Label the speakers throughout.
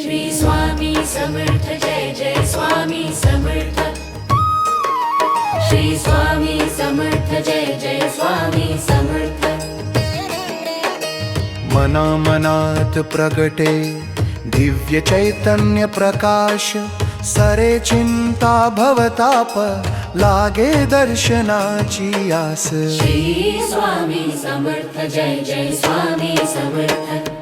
Speaker 1: श्री स्वामी समर्थ जय जय स्वामी समर्थ श्री स्वामी समर्थ जय जय स्वामी समर्थ
Speaker 2: मना मनात प्रगटे दिव्य चैतन्य प्रकाश सरे चिंता भवताप लागे दर्शनाची आस
Speaker 1: श्री स्वामी समर्थ जय जय स्वामी समर्थ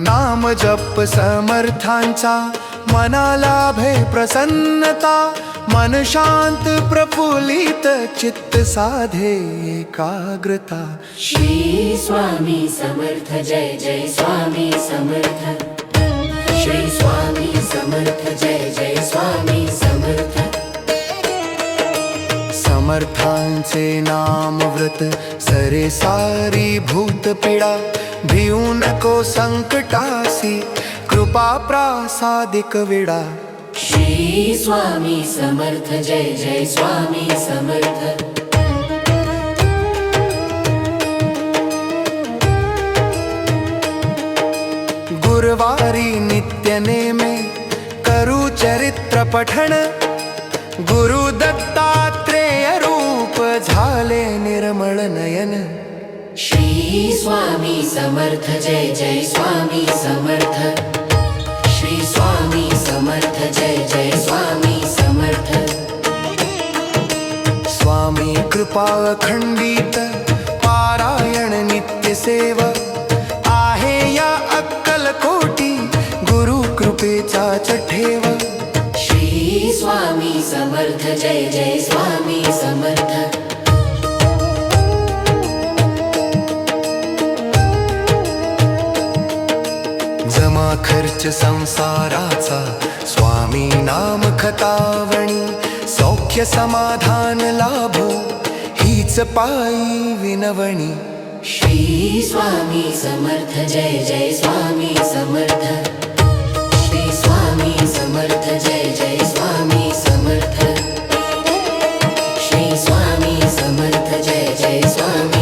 Speaker 2: नाम जप समर्थांचा मनाला भय प्रसन्नता मन शांत प्रफुल्लित चित्त साधे एकाग्रता
Speaker 1: श्री स्वामी समर्थ जय जय स्वामी समर्थ श्री स्वामी समर्थ जय जय स्वामी समर्थ
Speaker 2: समर्थांचे नाम व्रत सरे सारी भूत पीडा भिऊ नको संकटासी कृपा प्रासादिक विडा
Speaker 1: श्री स्वामी समर्थ जय जय स्वामी समर्थ
Speaker 2: गुरुवारी नित्य नेमे करू चरित्र पठण गुरु दत्तात्रेय रूप झाले निर्मळ नयन
Speaker 1: श्री स्वामी समर्थ जय जय स्वामी समर्थ श्री स्वामी समर्थ जय जय स्वामी समर्थ
Speaker 2: स्वामी कृपा अखंडित पारायण नित्य सेव आहे या अक्कलकोटी गुरु कृपेचा ठेव
Speaker 1: श्री स्वामी समर्थ जय जय स्वामी समर्थ
Speaker 2: जमा खर्च संसाराचा स्वामी नाम खतावणी सौख्य समाधान लाभो हीच पायी विनवणी
Speaker 1: श्री स्वामी समर्थ जय जय स्वामी समर्थ श्री स्वामी समर्थ जय जय स्वामी समर्थ श्री स्वामी समर्थ जय जय स्वामी